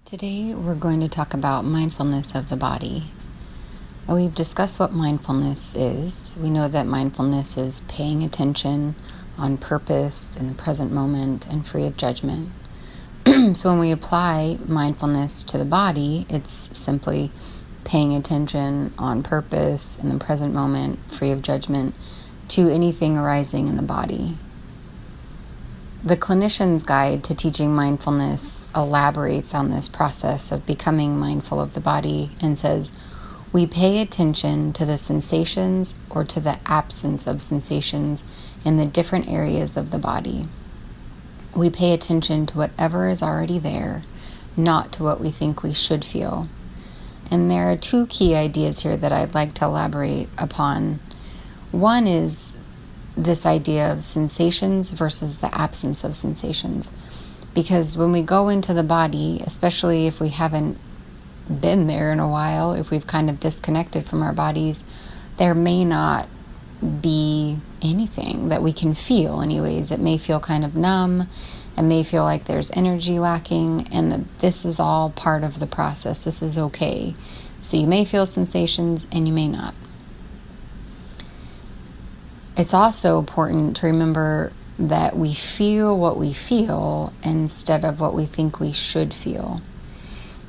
Today we're going to talk about mindfulness of the body. We've discussed what mindfulness is. We know that mindfulness is paying attention on purpose in the present moment and free of judgment. So when we apply mindfulness to the body, it's simply paying attention on purpose in the present moment, free of judgment, to anything arising in the body. The Clinician's Guide to Teaching Mindfulness elaborates on this process of becoming mindful of the body and says, we pay attention to the sensations or to the absence of sensations in the different areas of the body. We pay attention to whatever is already there, not to what we think we should feel. And there are two key ideas here that I'd like to elaborate upon. One is this idea of sensations versus the absence of sensations. Because when we go into the body, especially if we haven't been there in a while, if we've kind of disconnected from our bodies, there may not be anything that we can feel anyways. It may feel kind of numb. It may feel like there's energy lacking, and that this is all part of the process. This is okay. So you may feel sensations and you may not. It's also important to remember that we feel what we feel instead of what we think we should feel.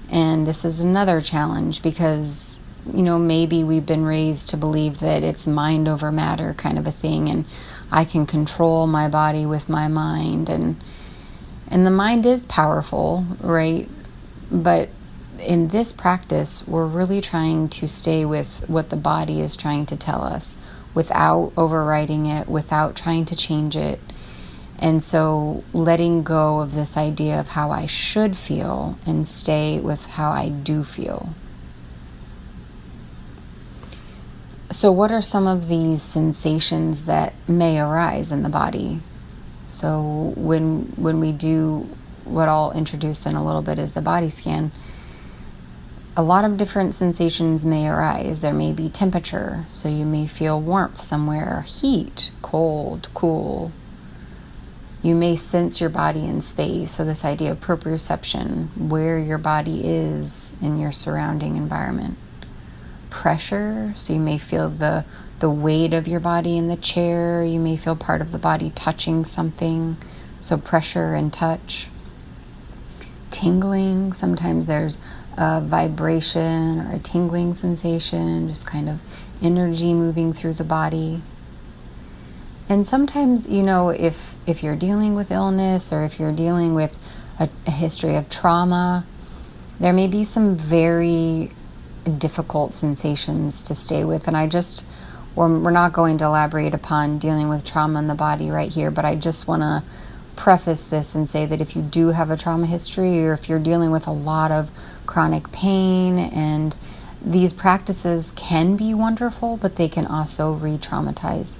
And this is another challenge because, maybe we've been raised to believe that it's mind over matter kind of a thing, and I can control my body with my mind. And the mind is powerful, right? But in this practice, we're really trying to stay with what the body is trying to tell us, without overriding it, without trying to change it. And so letting go of this idea of how I should feel and stay with how I do feel. So what are some of these sensations that may arise in the body? So when we do what I'll introduce in a little bit is the body scan, a lot of different sensations may arise. There may be temperature, so you may feel warmth somewhere, heat, cold, cool. You may sense your body in space, so this idea of proprioception, where your body is in your surrounding environment. Pressure, so you may feel the weight of your body in the chair. You may feel part of the body touching something, so pressure and touch. Tingling, sometimes there's a vibration or a tingling sensation, just kind of energy moving through the body. And sometimes, if you're dealing with illness or if you're dealing with a history of trauma, there may be some very difficult sensations to stay with. And we're not going to elaborate upon dealing with trauma in the body right here, but I just want to preface this and say that if you do have a trauma history or if you're dealing with a lot of chronic pain, and these practices can be wonderful, but they can also re-traumatize.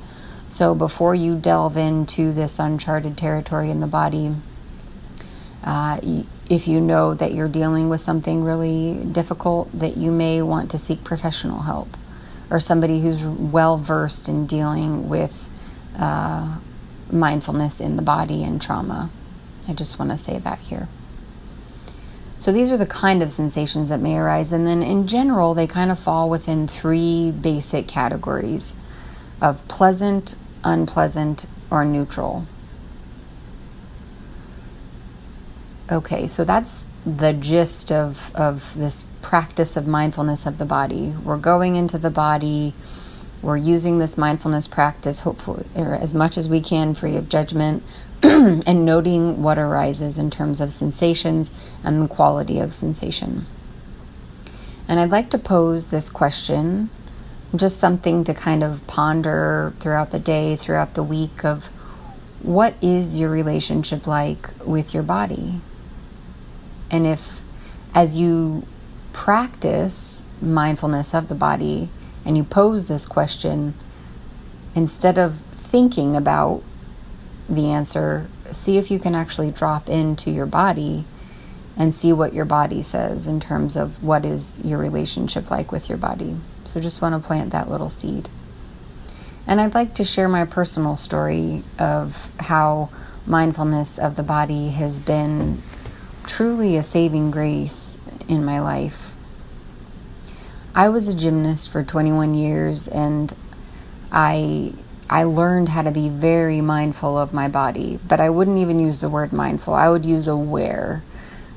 So before you delve into this uncharted territory in the body, if you know that you're dealing with something really difficult, that you may want to seek professional help or somebody who's well versed in dealing with mindfulness in the body and trauma. I just want to say that here. So these are the kind of sensations that may arise. And then in general, they kind of fall within three basic categories of pleasant, unpleasant, or neutral. Okay, so that's the gist of this practice of mindfulness of the body. We're going into the body. We're using this mindfulness practice, hopefully, or as much as we can, free of judgment, and noting what arises in terms of sensations and the quality of sensation. And I'd like to pose this question, just something to kind of ponder throughout the day, throughout the week, of what is your relationship like with your body? And if, as you practice mindfulness of the body, and you pose this question, instead of thinking about the answer, see if you can actually drop into your body and see what your body says in terms of what is your relationship like with your body. So just want to plant that little seed. And I'd like to share my personal story of how mindfulness of the body has been truly a saving grace in my life. I was a gymnast for 21 years, and I learned how to be very mindful of my body, but I wouldn't even use the word mindful. I would use aware,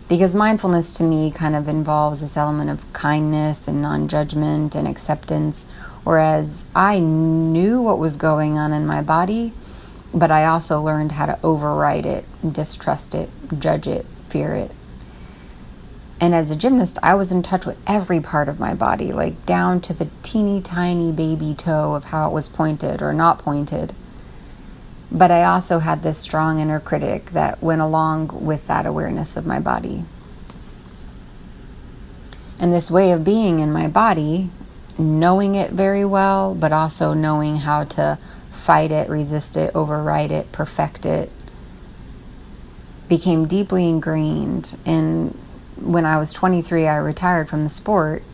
because mindfulness to me kind of involves this element of kindness and non-judgment and acceptance, whereas I knew what was going on in my body, but I also learned how to override it, distrust it, judge it, fear it. And as a gymnast, I was in touch with every part of my body, like down to the teeny tiny baby toe of how it was pointed or not pointed. But I also had this strong inner critic that went along with that awareness of my body. And this way of being in my body, knowing it very well, but also knowing how to fight it, resist it, override it, perfect it, became deeply ingrained. And when I was 23, I retired from the sport,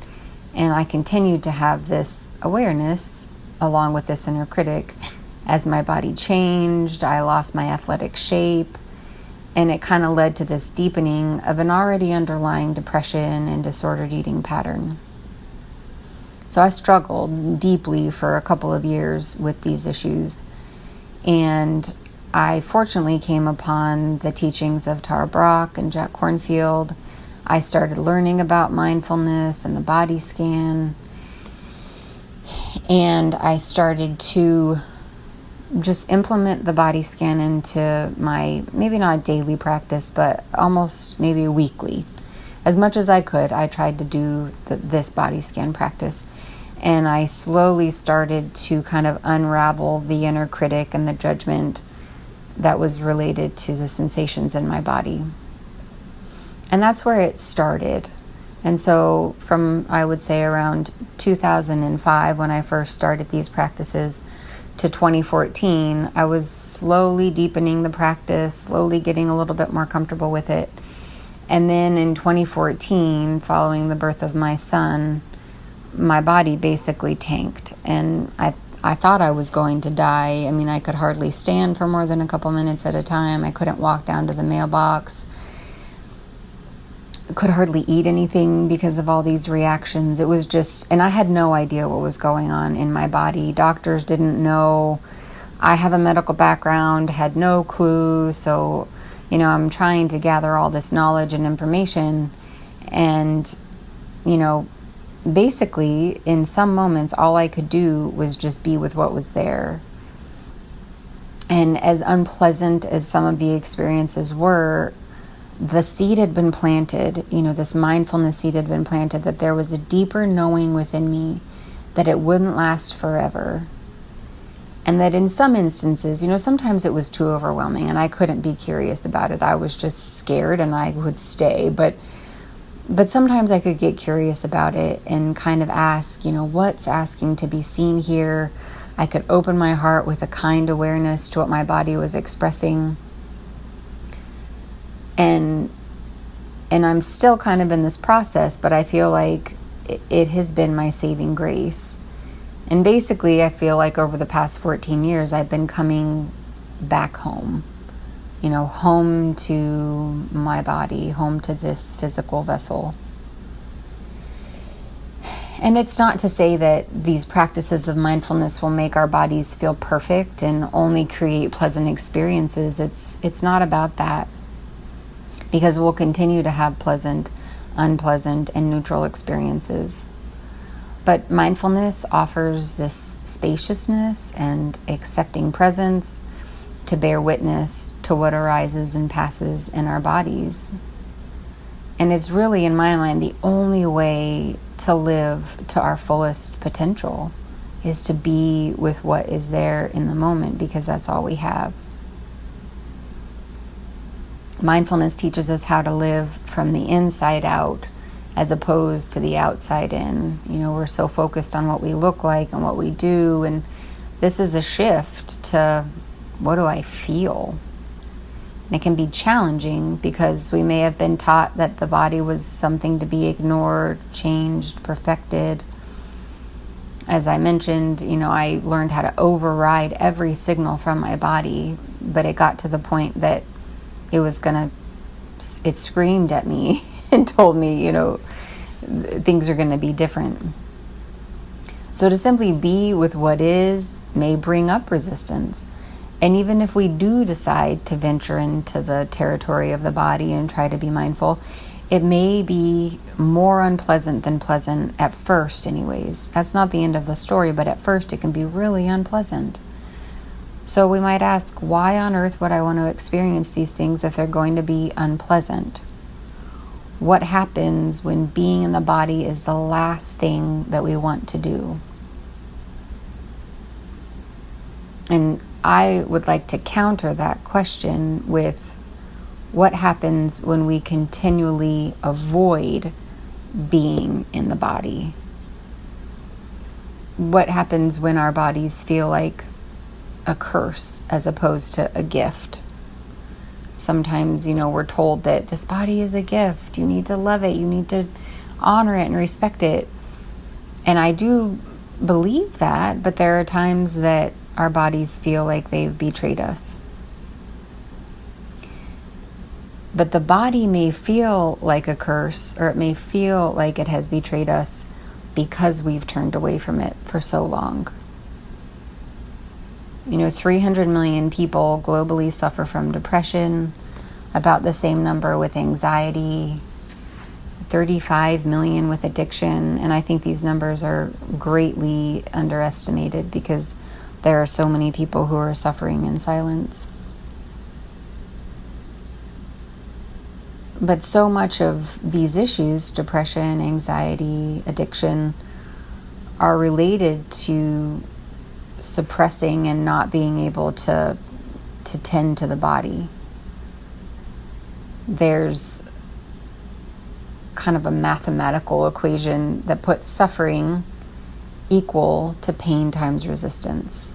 and I continued to have this awareness along with this inner critic. As my body changed, I lost my athletic shape, and it kind of led to this deepening of an already underlying depression and disordered eating pattern. So I struggled deeply for a couple of years with these issues, and I fortunately came upon the teachings of Tara Brach and Jack Kornfield. I started learning about mindfulness and the body scan, and I started to just implement the body scan into my, maybe not daily practice, but almost maybe weekly. As much as I could, I tried to do this body scan practice, and I slowly started to kind of unravel the inner critic and the judgment that was related to the sensations in my body. And that's where it started. And so from, I would say, around 2005, when I first started these practices, to 2014, I was slowly deepening the practice, slowly getting a little bit more comfortable with it. And then in 2014, following the birth of my son, my body basically tanked. And I thought I was going to die. I mean, I could hardly stand for more than a couple minutes at a time. I couldn't walk down to the mailbox. Could hardly eat anything because of all these reactions. It was just, and I had no idea what was going on in my body. Doctors didn't know. I have a medical background, had no clue. So, I'm trying to gather all this knowledge and information. And, basically, in some moments, all I could do was just be with what was there. And as unpleasant as some of the experiences were, the seed had been planted, this mindfulness seed had been planted, that there was a deeper knowing within me that it wouldn't last forever. And that in some instances, sometimes it was too overwhelming and I couldn't be curious about it. I was just scared and I would stay. But sometimes I could get curious about it and kind of ask, what's asking to be seen here? I could open my heart with a kind awareness to what my body was expressing. And I'm still kind of in this process, but I feel like it has been my saving grace. And basically, I feel like over the past 14 years, I've been coming back home, home to my body, home to this physical vessel. And it's not to say that these practices of mindfulness will make our bodies feel perfect and only create pleasant experiences. It's not about that. Because we'll continue to have pleasant, unpleasant, and neutral experiences. But mindfulness offers this spaciousness and accepting presence to bear witness to what arises and passes in our bodies. And it's really, in my mind, the only way to live to our fullest potential is to be with what is there in the moment, because that's all we have. Mindfulness teaches us how to live from the inside out as opposed to the outside in. We're so focused on what we look like and what we do, and this is a shift to what do I feel? And it can be challenging because we may have been taught that the body was something to be ignored, changed, perfected. As I mentioned, I learned how to override every signal from my body, but it got to the point that it was going to it screamed at me and told me, things are going to be different. So to simply be with what is may bring up resistance. And even if we do decide to venture into the territory of the body and try to be mindful, it may be more unpleasant than pleasant at first anyways. That's not the end of the story, but at first it can be really unpleasant. So we might ask, why on earth would I want to experience these things if they're going to be unpleasant? What happens when being in the body is the last thing that we want to do? And I would like to counter that question with, what happens when we continually avoid being in the body? What happens when our bodies feel like a curse as opposed to a gift? Sometimes, we're told that this body is a gift. You need to love it. You need to honor it and respect it. And I do believe that, but there are times that our bodies feel like they've betrayed us. But the body may feel like a curse, or it may feel like it has betrayed us because we've turned away from it for so long. 300 million people globally suffer from depression, about the same number with anxiety, 35 million with addiction, and I think these numbers are greatly underestimated because there are so many people who are suffering in silence. But so much of these issues, depression, anxiety, addiction, are related to suppressing and not being able to tend to the body. There's kind of a mathematical equation that puts suffering equal to pain times resistance.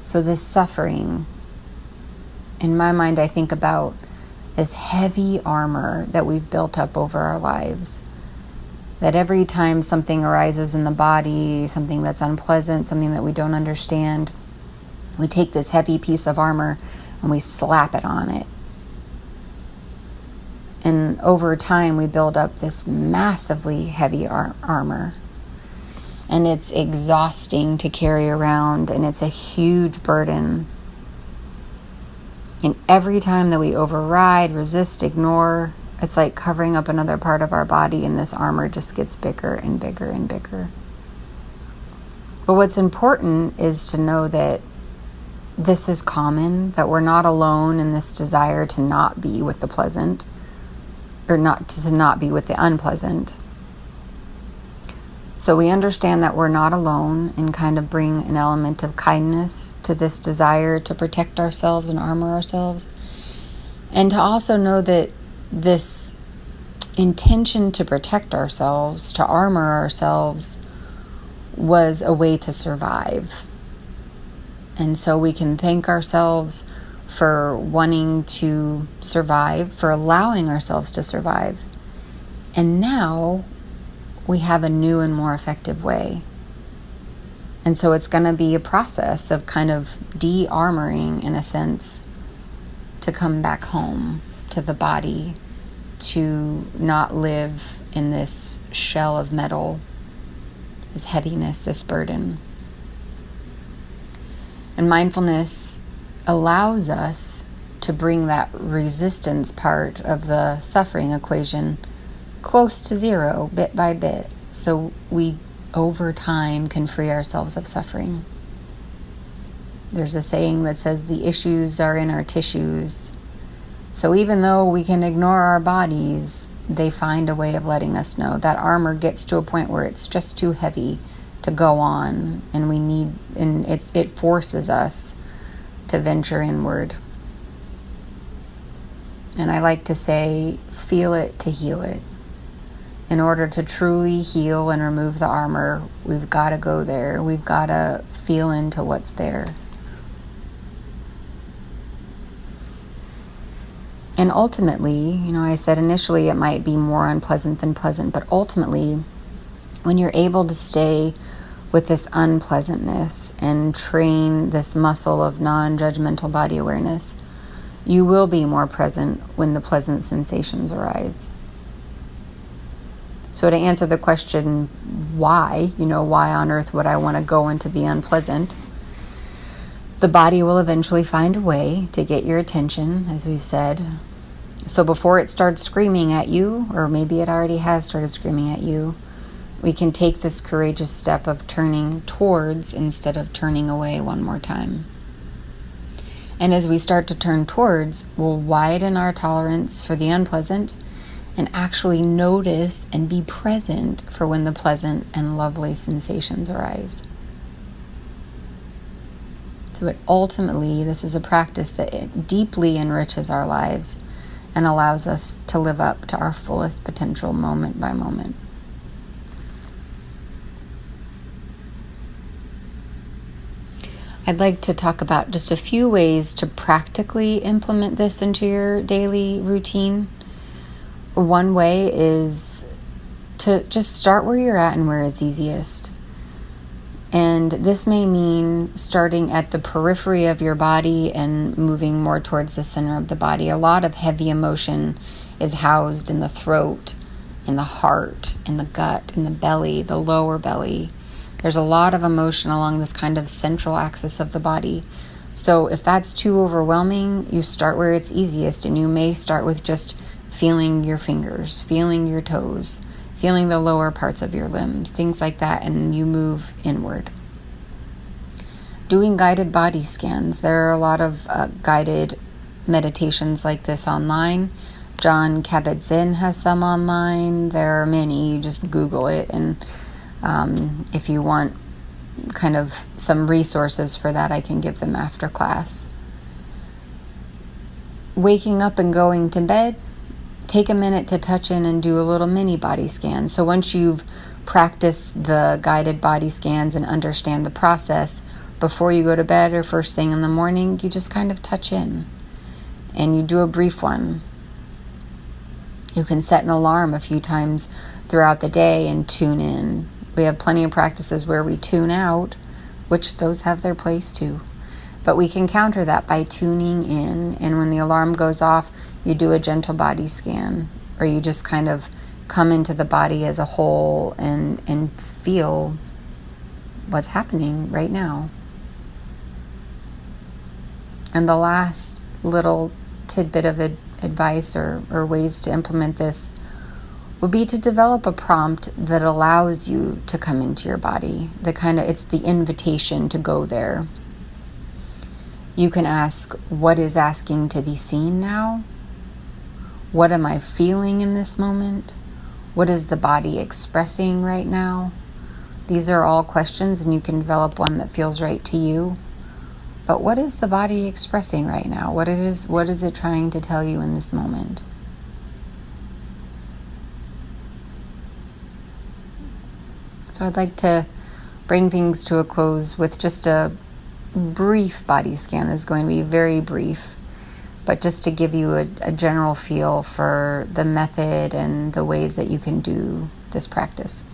So this suffering, in my mind, I think about this heavy armor that we've built up over our lives. That every time something arises in the body, something that's unpleasant, something that we don't understand, we take this heavy piece of armor and we slap it on it. And over time, we build up this massively heavy armor. And it's exhausting to carry around, and it's a huge burden. And every time that we override, resist, ignore, it's like covering up another part of our body, and this armor just gets bigger and bigger and bigger. But what's important is to know that this is common, that we're not alone in this desire to not be with the pleasant, or to not be with the unpleasant. So we understand that we're not alone, and kind of bring an element of kindness to this desire to protect ourselves and armor ourselves. And to also know that this intention to protect ourselves, to armor ourselves, was a way to survive. And so we can thank ourselves for wanting to survive, for allowing ourselves to survive. And now we have a new and more effective way. And so it's going to be a process of kind of de-armoring, in a sense, to come back home to the body, to not live in this shell of metal, this heaviness, this burden. And mindfulness allows us to bring that resistance part of the suffering equation close to zero, bit by bit, so we over time can free ourselves of suffering. There's a saying that says the issues are in our tissues. So even though we can ignore our bodies, they find a way of letting us know. That armor gets to a point where it's just too heavy to go on, and it forces us to venture inward. And I like to say, feel it to heal it. In order to truly heal and remove the armor, we've got to go there. We've got to feel into what's there. And ultimately, I said initially it might be more unpleasant than pleasant, but ultimately, when you're able to stay with this unpleasantness and train this muscle of non-judgmental body awareness, you will be more present when the pleasant sensations arise. So to answer the question, why on earth would I want to go into the unpleasant? The body will eventually find a way to get your attention, as we've said. So before it starts screaming at you, or maybe it already has started screaming at you, we can take this courageous step of turning towards instead of turning away one more time. And as we start to turn towards, we'll widen our tolerance for the unpleasant and actually notice and be present for when the pleasant and lovely sensations arise. So ultimately, this is a practice that it deeply enriches our lives and allows us to live up to our fullest potential moment by moment. I'd like to talk about just a few ways to practically implement this into your daily routine. One way is to just start where you're at and where it's easiest. And this may mean starting at the periphery of your body and moving more towards the center of the body. A lot of heavy emotion is housed in the throat, in the heart, in the gut, in the belly, the lower belly. There's a lot of emotion along this kind of central axis of the body. So if that's too overwhelming, you start where it's easiest, and you may start with just feeling your fingers, feeling your toes, feeling the lower parts of your limbs, things like that, and you move inward. Doing guided body scans. There are a lot of guided meditations like this online. John Kabat-Zinn has some online. There are many. You just Google it, and if you want kind of some resources for that, I can give them after class. Waking up and going to bed, take a minute to touch in and do a little mini body scan. So once you've practiced the guided body scans and understand the process, before you go to bed or first thing in the morning, you just kind of touch in and you do a brief one. You can set an alarm a few times throughout the day and tune in. We have plenty of practices where we tune out, which those have their place too. But we can counter that by tuning in. And when the alarm goes off, you do a gentle body scan, or you just kind of come into the body as a whole and feel what's happening right now. And the last little tidbit of advice or ways to implement this would be to develop a prompt that allows you to come into your body. It's the invitation to go there. You can ask, what is asking to be seen now? What am I feeling in this moment? What is the body expressing right now? These are all questions, and you can develop one that feels right to you. But what is the body expressing right now? What is it trying to tell you in this moment? So I'd like to bring things to a close with just a brief body scan. This is going to be very brief, but just to give you a general feel for the method and the ways that you can do this practice.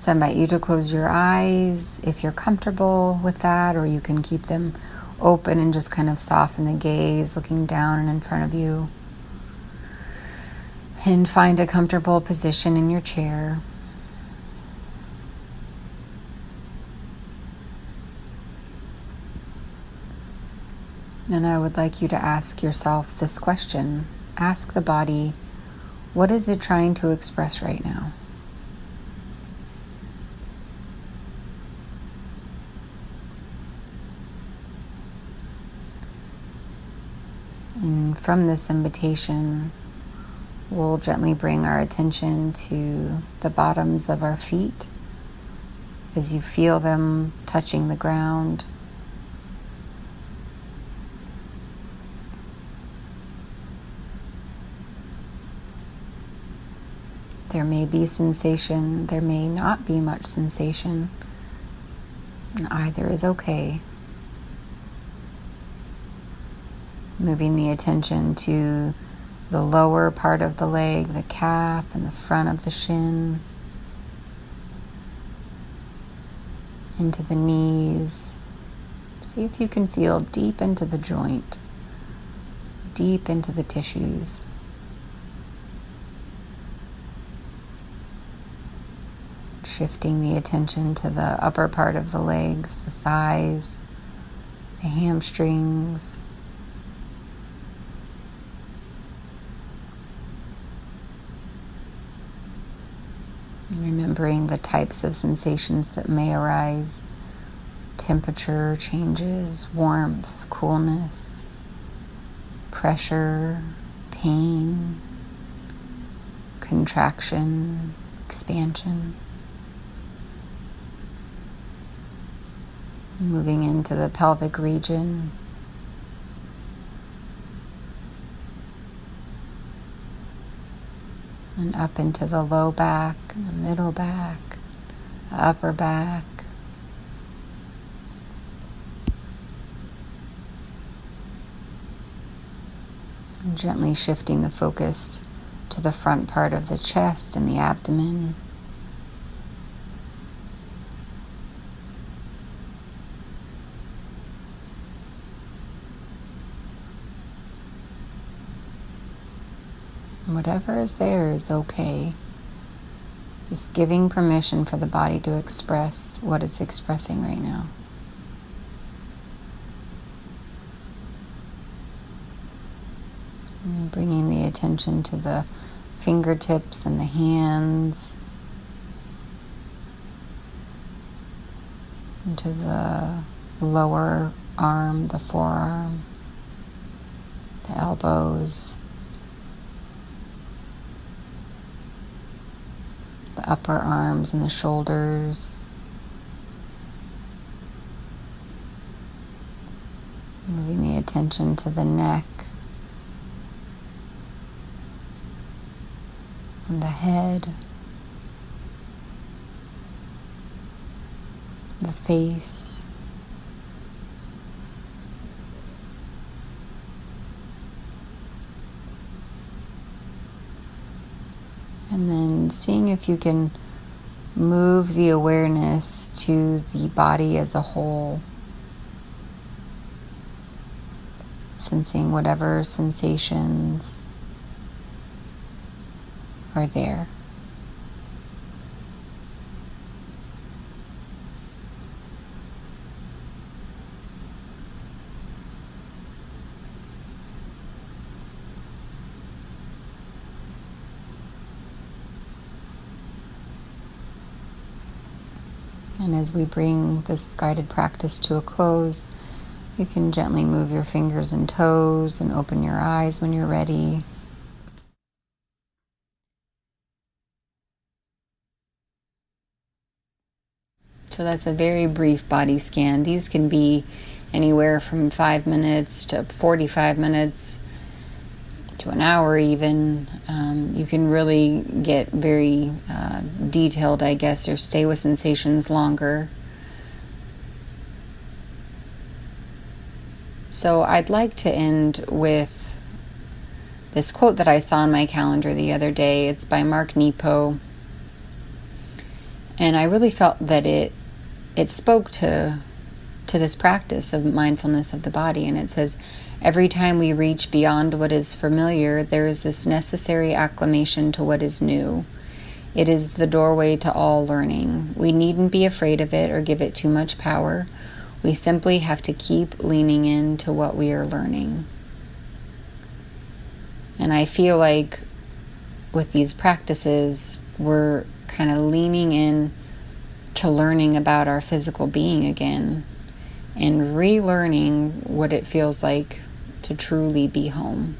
So I invite you to close your eyes if you're comfortable with that, or you can keep them open and just kind of soften the gaze, looking down and in front of you. And find a comfortable position in your chair. And I would like you to ask yourself this question. Ask the body, what is it trying to express right now? And from this invitation, we'll gently bring our attention to the bottoms of our feet as you feel them touching the ground. There may be sensation, there may not be much sensation, and either is okay. Moving the attention to the lower part of the leg, the calf, and the front of the shin, into the knees. See if you can feel deep into the joint. deep into the tissues. Shifting the attention to the upper part of the legs, the thighs, the hamstrings. Remembering the types of sensations that may arise. Temperature changes, warmth, coolness, pressure, pain, contraction, expansion. Moving into the pelvic region. And up into the low back, and the middle back, the upper back. And gently shifting the focus to the front part of the chest and the abdomen. Whatever is there is okay. Just giving permission for the body to express what it's expressing right now. And bringing the attention to the fingertips and the hands, into the lower arm, the forearm, the elbows, the upper arms and the shoulders. Moving the attention to the neck and the head, the face, and then seeing if you can move the awareness to the body as a whole, sensing whatever sensations are there. And as we bring this guided practice to a close, you can gently move your fingers and toes and open your eyes when you're ready. So that's a very brief body scan. These can be anywhere from 5 minutes to 45 minutes to an hour even. You can really get very detailed, I guess, or stay with sensations longer. So I'd like to end with this quote that I saw on my calendar the other day. It's by Mark Nepo. And I really felt that it spoke to this practice of mindfulness of the body. And it says, every time we reach beyond what is familiar, there is this necessary acclimation to what is new. It is the doorway to all learning. We needn't be afraid of it or give it too much power. We simply have to keep leaning into what we are learning. And I feel like with these practices, we're kind of leaning in to learning about our physical being again and relearning what it feels like to truly be home.